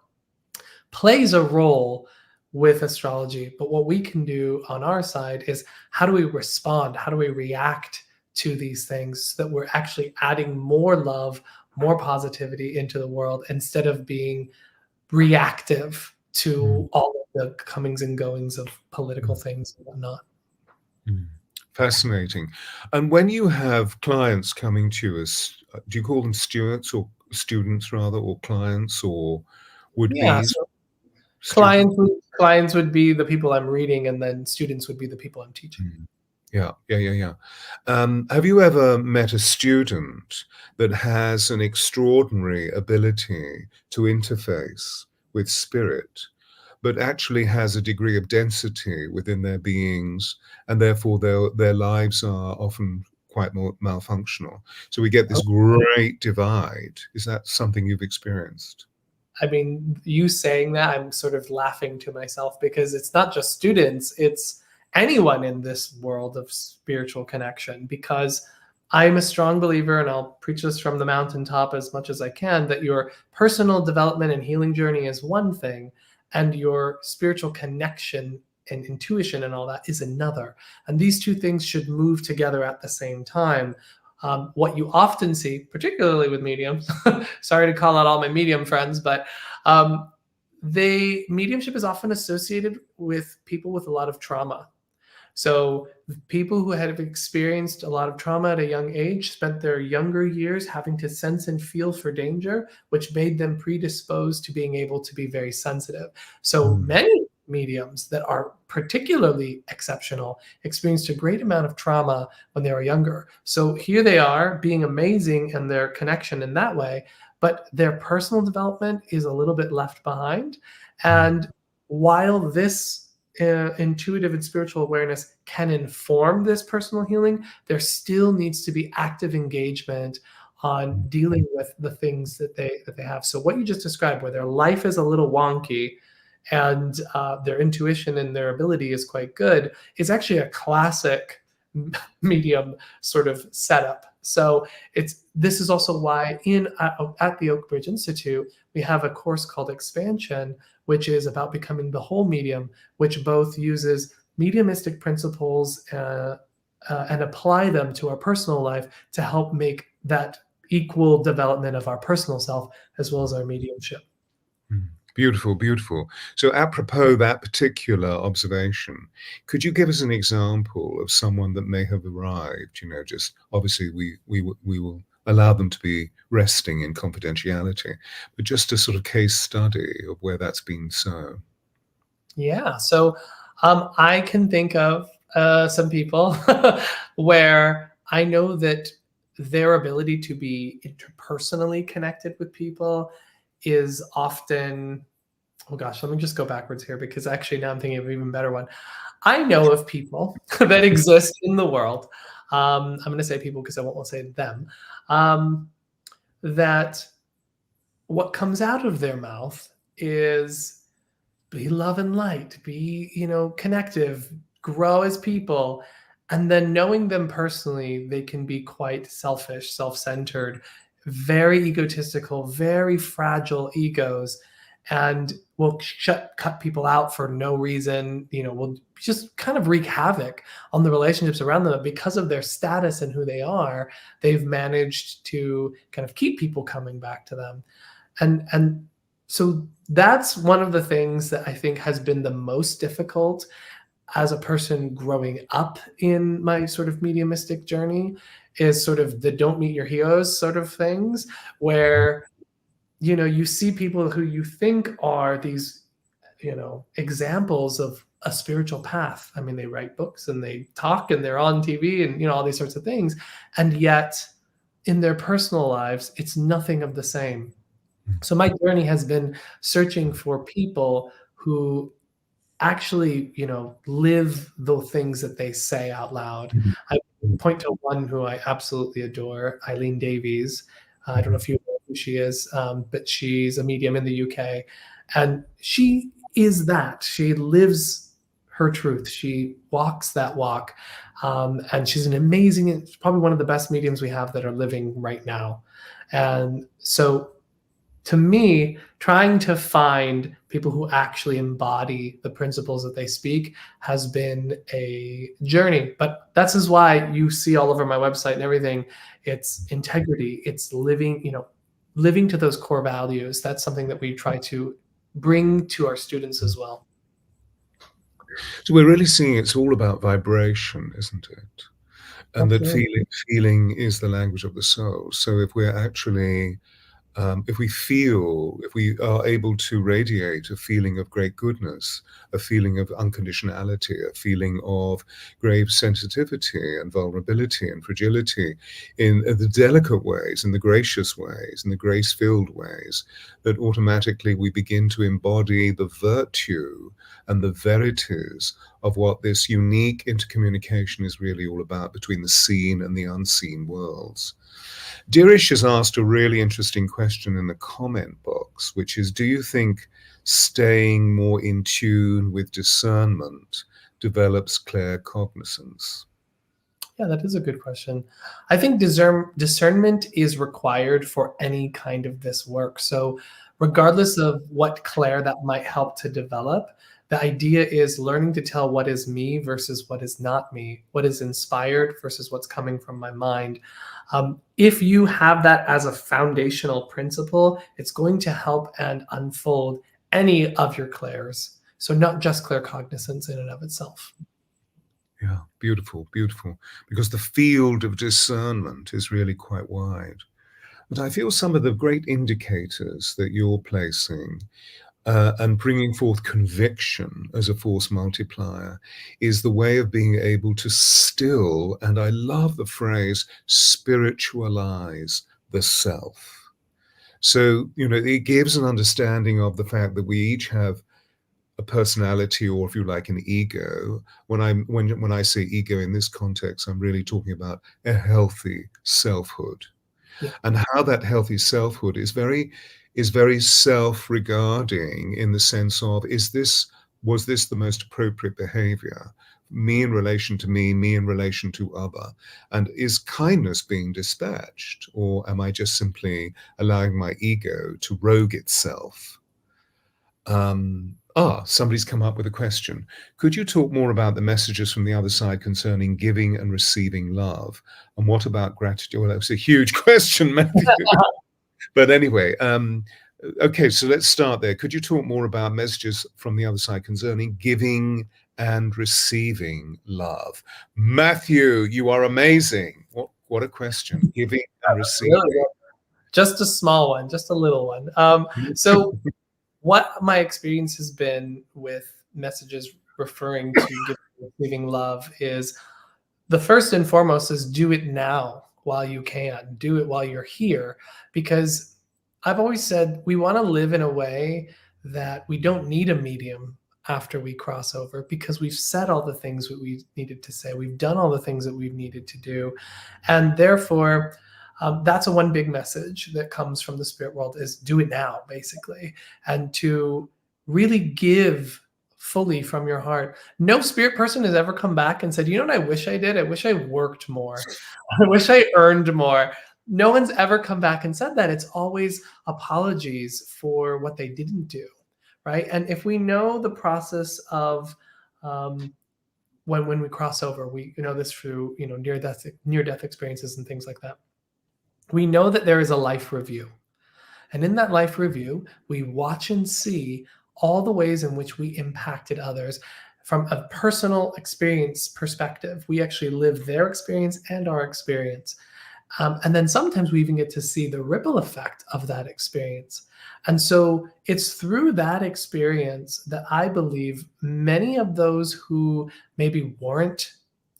plays a role with astrology. But what we can do on our side is, how do we respond? How do we react to these things so that we're actually adding more love, more positivity into the world, instead of being reactive to all of the comings and goings of political things and whatnot. Fascinating. And when you have clients coming to you, do you call them stewards or students rather, or clients, or would-bes? Clients would be the people I'm reading, and then students would be the people I'm teaching. Yeah. Have you ever met a student that has an extraordinary ability to interface with spirit, but actually has a degree of density within their beings, and therefore their lives are often quite more malfunctional? So we get this great divide. Is that something you've experienced? I mean, you saying that, I'm sort of laughing to myself, because it's not just students, it's anyone in this world of spiritual connection. Because I'm a strong believer, and I'll preach this from the mountaintop as much as I can, that your personal development and healing journey is one thing, and your spiritual connection and intuition and all that is another. And these two things should move together at the same time. What you often see, particularly with mediums, sorry to call out all my medium friends, but mediumship is often associated with people with a lot of trauma. So people who have experienced a lot of trauma at a young age spent their younger years having to sense and feel for danger, which made them predisposed to being able to be very sensitive. So many mediums that are particularly exceptional experienced a great amount of trauma when they were younger. So here they are being amazing in their connection in that way, but their personal development is a little bit left behind. And while this intuitive and spiritual awareness can inform this personal healing, there still needs to be active engagement on dealing with the things that they have. So what you just described, where their life is a little wonky and their intuition and their ability is quite good, is actually a classic medium sort of setup. So this is also why at the Oakbridge Institute, we have a course called Expansion, which is about becoming the whole medium, which both uses mediumistic principles and apply them to our personal life to help make that equal development of our personal self as well as our mediumship. Beautiful, beautiful. So apropos that particular observation, could you give us an example of someone that may have arrived, just obviously we will allow them to be resting in confidentiality, but just a sort of case study of where that's been so? Yeah, so I can think of some people where I know that their ability to be interpersonally connected with people is often, oh gosh, let me just go backwards here because actually now I'm thinking of an even better one. I know of people that exist in the world. I'm going to say people because I won't say them. That what comes out of their mouth is be love and light, be, connective, grow as people. And then knowing them personally, they can be quite selfish, self-centered, very egotistical, very fragile egos, and will cut people out for no reason, will just kind of wreak havoc on the relationships around them. But because of their status and who they are, they've managed to kind of keep people coming back to them. And so that's one of the things that I think has been the most difficult as a person growing up in my sort of mediumistic journey, is sort of the don't meet your heroes sort of things, where, you see people who you think are these, examples of a spiritual path. I mean, they write books and they talk and they're on TV and, all these sorts of things. And yet in their personal lives, it's nothing of the same. So my journey has been searching for people who actually, live the things that they say out loud. I point to one who I absolutely adore, Eileen Davies. I don't know if you know who she is, but she's a medium in the UK. And she is that. She lives her truth. She walks that walk. And she's an amazing, probably one of the best mediums we have that are living right now. And so to me, trying to find people who actually embody the principles that they speak has been a journey. But that's is why you see all over my website and everything, it's integrity, it's living, living to those core values. That's something that we try to bring to our students as well. So we're really seeing it's all about vibration, isn't it? And Absolutely. that feeling is the language of the soul. So if we're actually if we are able to radiate a feeling of great goodness, a feeling of unconditionality, a feeling of grave sensitivity and vulnerability and fragility in the delicate ways, in the gracious ways, in the grace-filled ways, that automatically we begin to embody the virtue and the verities of what this unique intercommunication is really all about between the seen and the unseen worlds. Dirish has asked a really interesting question in the comment box, which is, do you think staying more in tune with discernment develops claircognizance? Yeah, that is a good question. I think discernment is required for any kind of this work. So regardless of what clair that might help to develop, the idea is learning to tell what is me versus what is not me, what is inspired versus what's coming from my mind. If you have that as a foundational principle, it's going to help and unfold any of your clairs. So not just claircognizance in and of itself. Yeah, beautiful, beautiful. Because the field of discernment is really quite wide. But I feel some of the great indicators that you're placing and bringing forth conviction as a force multiplier is the way of being able to still, and I love the phrase, spiritualize the self. So, it gives an understanding of the fact that we each have a personality, or if you like, an ego. When I say ego in this context, I'm really talking about a healthy selfhood. Yeah. And how that healthy selfhood is very self-regarding, in the sense of, was this the most appropriate behavior me in relation to me in relation to other? And is kindness being dispatched, or am I just simply allowing my ego to rogue itself? Somebody's come up with a question. Could you talk more about the messages from the other side concerning giving and receiving love? And what about gratitude? Well, that's a huge question, Matthew. But anyway, okay, so let's start there. Could you talk more about messages from the other side concerning giving and receiving love? Matthew, you are amazing. What a question. Giving and receiving. Really, just a small one, just a little one. So what my experience has been with messages referring to giving and receiving love is, the first and foremost is do it now while you can. Do it while you're here. Because I've always said we want to live in a way that we don't need a medium after we cross over, because we've said all the things that we needed to say. We've done all the things that we've needed to do. And therefore, that's a one big message that comes from the spirit world, is do it now, basically. And to really give fully from your heart. No spirit person has ever come back and said, you know what I wish I did? I wish I worked more. I wish I earned more. No one's ever come back and said that. It's always apologies for what they didn't do, right? And if we know the process of when we cross over, we know this through near death experiences and things like that. We know that there is a life review. And in that life review, we watch and see all the ways in which we impacted others from a personal experience perspective. We actually live their experience and our experience. And then sometimes we even get to see the ripple effect of that experience. And so it's through that experience that I believe many of those who maybe weren't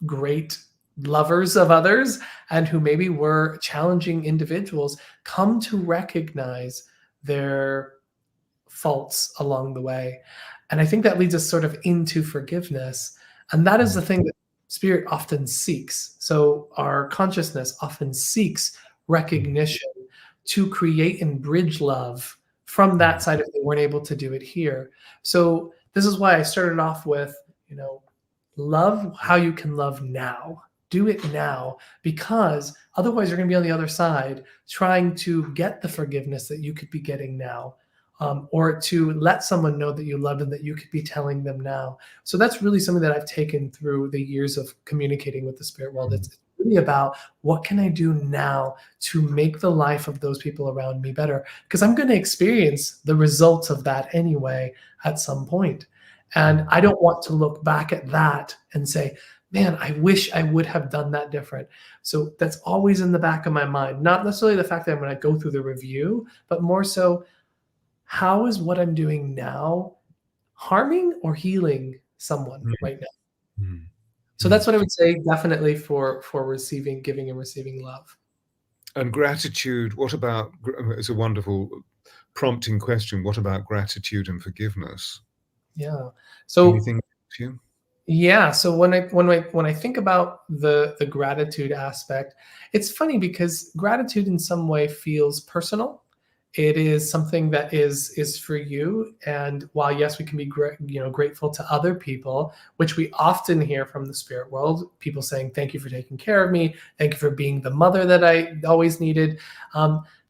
great lovers of others and who maybe were challenging individuals come to recognize their faults along the way. And I think that leads us sort of into forgiveness. And that is the thing that spirit often seeks. So our consciousness often seeks recognition to create and bridge love from that side if they weren't able to do it here. So this is why I started off with, love how you can love now. Do it now, because otherwise you're going to be on the other side trying to get the forgiveness that you could be getting now, or to let someone know that you love them that you could be telling them now. So that's really something that I've taken through the years of communicating with the spirit world. It's really about what can I do now to make the life of those people around me better, because I'm going to experience the results of that anyway at some point. And I don't want to look back at that and say, man, I wish I would have done that different. So that's always in the back of my mind. Not necessarily the fact that I'm going to go through the review, but more so, how is what I'm doing now harming or healing someone right now? So that's what I would say, definitely for receiving, giving and receiving love. And gratitude, what about, it's a wonderful prompting question, what about gratitude and forgiveness? Yeah. So anything to you? Yeah. So when I think about the gratitude aspect, it's funny because gratitude in some way feels personal. It is something that is for you. And while yes, we can be grateful to other people, which we often hear from the spirit world, people saying, "Thank you for taking care of me. Thank you for being the mother that I always needed.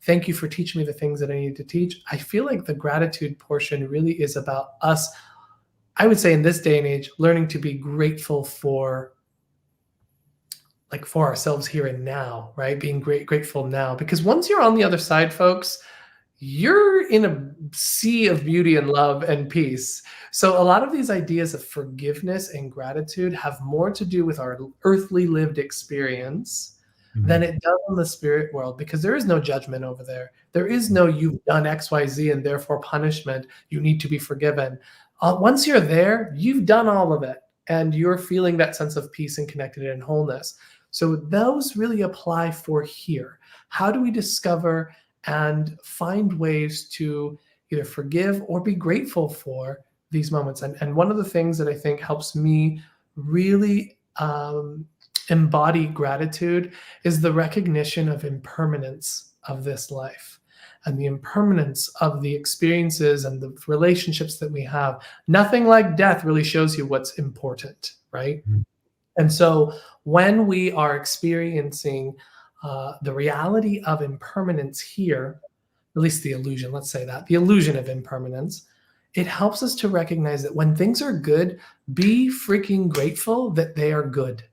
Thank you for teaching me the things that I needed to teach." I feel like the gratitude portion really is about us. I would say in this day and age, learning to be grateful for ourselves here and now, right? Being grateful now, because once you're on the other side, folks, you're in a sea of beauty and love and peace. So a lot of these ideas of forgiveness and gratitude have more to do with our earthly lived experience than it does in the spirit world, because there is no judgment over there. There is no you've done X, Y, Z, and therefore punishment. You need to be forgiven. Once you're there, you've done all of it, and you're feeling that sense of peace and connected and wholeness. So those really apply for here. How do we discover and find ways to either forgive or be grateful for these moments? And one of the things that I think helps me really embody gratitude is the recognition of impermanence of this life. and the impermanence of the experiences and the relationships that we have. Nothing like death really shows you what's important, right? Mm. And so when we are experiencing the reality of impermanence here, at least the illusion, let's say that, the illusion of impermanence, it helps us to recognize that when things are good, be freaking grateful that they are good.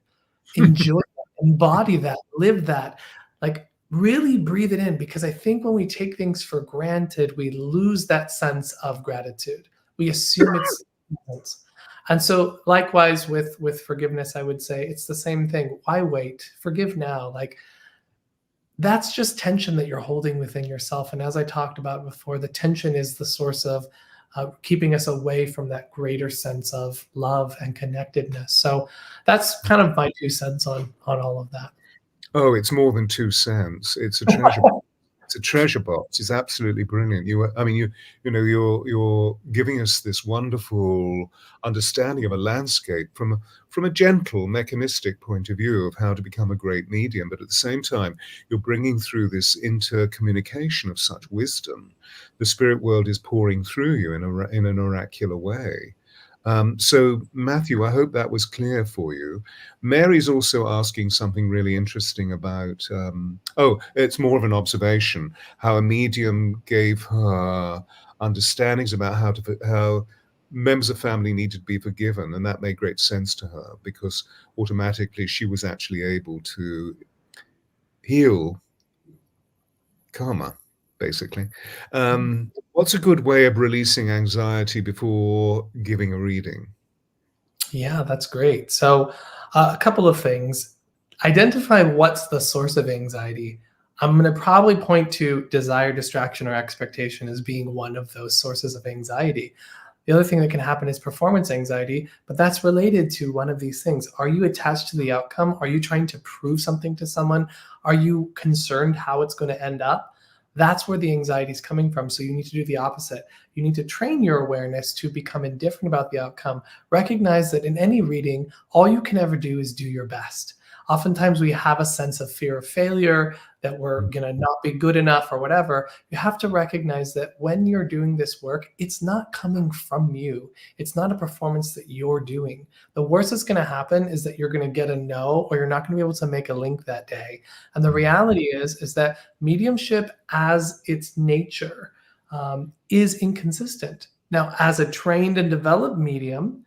Enjoy that, embody that, live that, like really breathe it in, because I think when we take things for granted, we lose that sense of gratitude. We assume it's and so likewise with forgiveness, I would say it's the same thing. Why wait? Forgive now. Like that's just tension that you're holding within yourself. And as I talked about before, the tension is the source of keeping us away from that greater sense of love and connectedness. So that's kind of my 2 cents on all of that. Oh, it's more than 2 cents. It's a treasure. It's a treasure box. It's absolutely brilliant. You're giving us this wonderful understanding of a landscape from a gentle, mechanistic point of view of how to become a great medium. But at the same time, you're bringing through this intercommunication of such wisdom. The spirit world is pouring through you in an oracular way. So, Matthew, I hope that was clear for you. Mary's also asking something really interesting about, it's more of an observation, how a medium gave her understandings about how members of family needed to be forgiven. And that made great sense to her because automatically she was actually able to heal karma, basically. What's a good way of releasing anxiety before giving a reading? Yeah, that's great. So, a couple of things. Identify what's the source of anxiety. I'm going to probably point to desire, distraction, or expectation as being one of those sources of anxiety. The other thing that can happen is performance anxiety, but that's related to one of these things. Are you attached to the outcome? Are you trying to prove something to someone? Are you concerned how it's going to end up? That's where the anxiety is coming from. So you need to do the opposite. You need to train your awareness to become indifferent about the outcome. Recognize that in any reading, all you can ever do is do your best. Oftentimes we have a sense of fear of failure, that we're going to not be good enough or whatever. You have to recognize that when you're doing this work, it's not coming from you. It's not a performance that you're doing. The worst that's going to happen is that you're going to get a no, or you're not going to be able to make a link that day. And the reality is that mediumship as its nature is inconsistent. Now, as a trained and developed medium,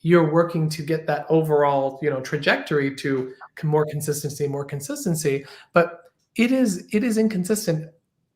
you're working to get that overall, trajectory to more consistency, but it is inconsistent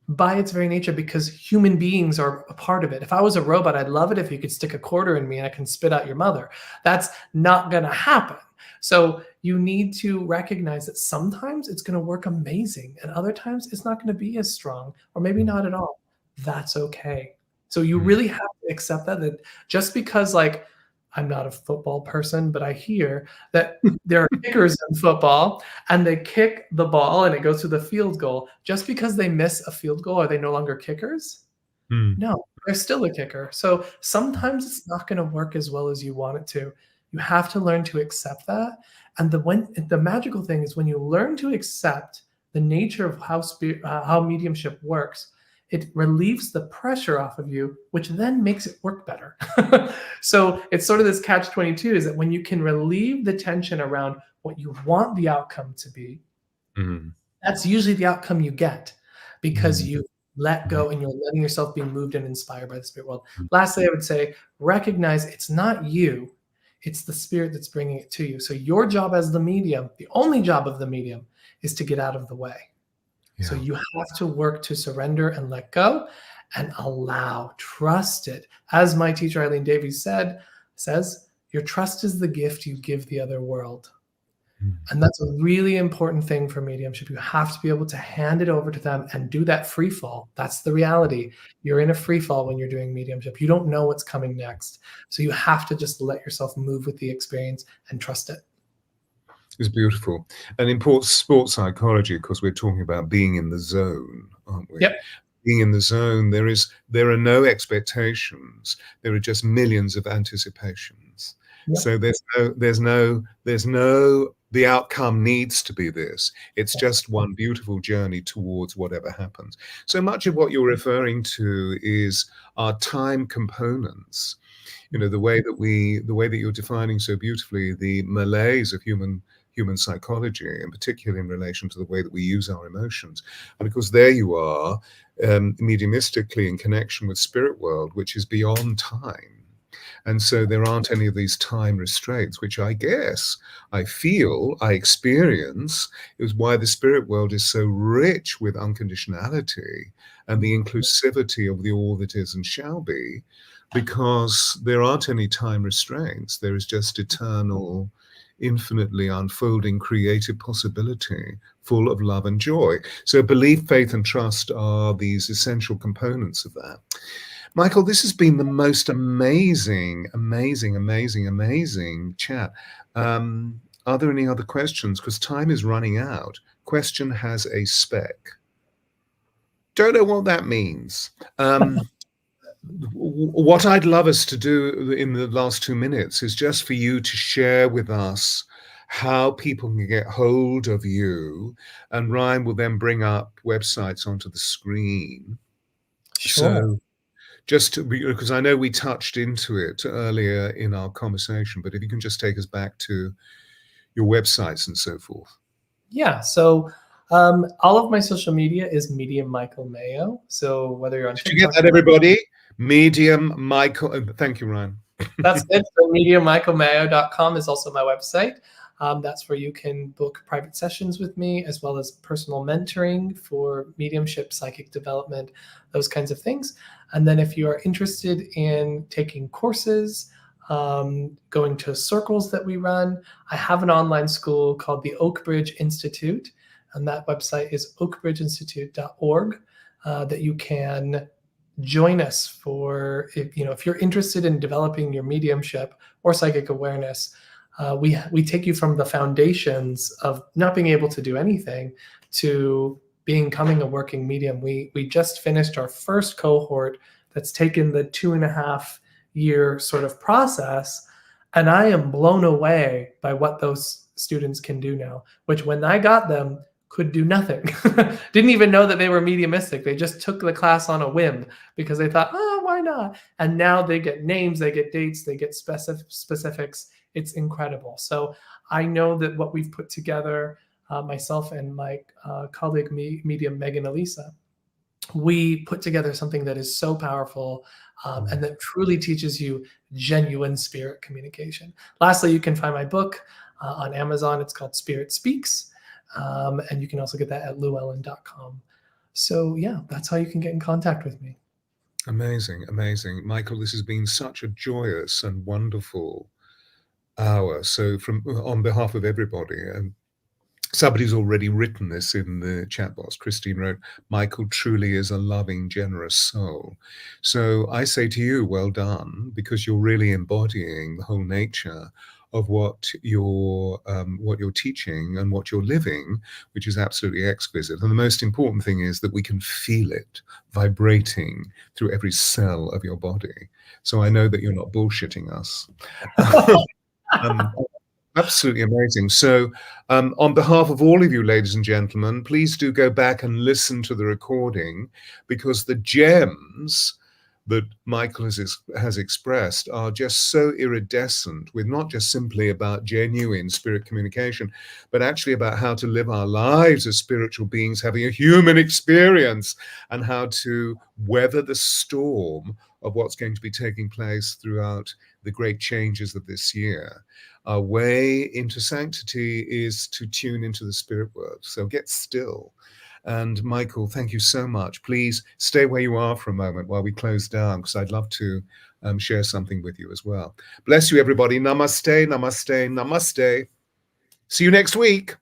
by its very nature because human beings are a part of it. If I was a robot, I'd love it if you could stick a quarter in me and I can spit out your mother. That's not going to happen. So you need to recognize that sometimes it's going to work amazing and other times it's not going to be as strong, or maybe not at all. That's okay. So you really have to accept that just because, like, I'm not a football person, but I hear that there are kickers in football and they kick the ball and it goes to the field goal. Just because they miss a field goal, are they no longer kickers? No, they're still a kicker. So sometimes it's not going to work as well as you want it to. You have to learn to accept that. And the magical thing is when you learn to accept the nature of how mediumship works, it relieves the pressure off of you, which then makes it work better. So it's sort of this catch-22 is that when you can relieve the tension around what you want the outcome to be, that's usually the outcome you get because you let go and you're letting yourself be moved and inspired by the spirit world. Lastly, I would say recognize it's not you, it's the spirit that's bringing it to you. So your job as the medium, the only job of the medium, is to get out of the way. So you have to work to surrender and let go and allow, trust it. As my teacher, Eileen Davies says, your trust is the gift you give the other world. And that's a really important thing for mediumship. You have to be able to hand it over to them and do that free fall. That's the reality. You're in a free fall when you're doing mediumship. You don't know what's coming next. So you have to just let yourself move with the experience and trust it. It's beautiful. And in sports psychology, of course, we're talking about being in the zone, aren't we? Yep. Being in the zone, there are no expectations. There are just millions of anticipations. Yep. So there's no the outcome needs to be this. It's just one beautiful journey towards whatever happens. So much of what you're referring to is our time components. You know, the way that you're defining so beautifully the malaise of human psychology, in particular in relation to the way that we use our emotions. And of course, there you are, mediumistically in connection with spirit world, which is beyond time. And so there aren't any of these time restraints, which I guess, I feel, I experience, is why the spirit world is so rich with unconditionality and the inclusivity of the all that is and shall be, because there aren't any time restraints. There is just eternal, infinitely unfolding creative possibility, full of love and joy. So belief, faith, and trust are these essential components of that. Michael, this has been the most amazing chat. Are there any other questions? Because time is running out. Question has a spec. Don't know what that means. What I'd love us to do in the last 2 minutes is just for you to share with us how people can get hold of you, and Ryan will then bring up websites onto the screen. Sure. So just because I know we touched into it earlier in our conversation, but if you can just take us back to your websites and so forth. Yeah. So all of my social media is Medium Michael Mayo. So whether you're on TikTok, did you get that, everybody? Medium Michael. Thank you, Ryan. That's it. So mediummichaelmayo.com is also my website. That's where you can book private sessions with me, as well as personal mentoring for mediumship, psychic development, those kinds of things. And then if you are interested in taking courses, going to circles that we run, I have an online school called the Oakbridge Institute, and that website is oakbridgeinstitute.org, that you can join us for. If you're interested in developing your mediumship or psychic awareness. We take you from the foundations of not being able to do anything to becoming a working medium. We just finished our first cohort that's taken the 2.5 year sort of process, and I am blown away by what those students can do now, which when I got them could do nothing. Didn't even know that they were mediumistic. They just took the class on a whim because they thought, oh, why not? And now they get names, they get dates, they get specifics. It's incredible. So I know that what we've put together, myself and my colleague medium Megan Elisa, we put together something that is so powerful and that truly teaches you genuine spirit communication. Lastly, you can find my book on Amazon. It's called Spirit Speaks. And you can also get that at llewellyn.com. So yeah, that's how you can get in contact with me. Amazing, amazing. Michael, this has been such a joyous and wonderful hour. So on behalf of everybody, and somebody's already written this in the chat box. Christine wrote, Michael truly is a loving, generous soul. So I say to you, well done, because you're really embodying the whole nature of what you're teaching and what you're living, which is absolutely exquisite. And the most important thing is that we can feel it vibrating through every cell of your body. So I know that you're not bullshitting us. Absolutely amazing. So on behalf of all of you, ladies and gentlemen, please do go back and listen to the recording, because the gems that Michael has expressed are just so iridescent, with not just simply about genuine spirit communication, but actually about how to live our lives as spiritual beings, having a human experience, and how to weather the storm of what's going to be taking place throughout the great changes of this year. Our way into sanctity is to tune into the spirit world. So get still. And Michael, thank you so much. Please stay where you are for a moment while we close down, because I'd love to share something with you as well. Bless you, everybody. Namaste, namaste, namaste. See you next week.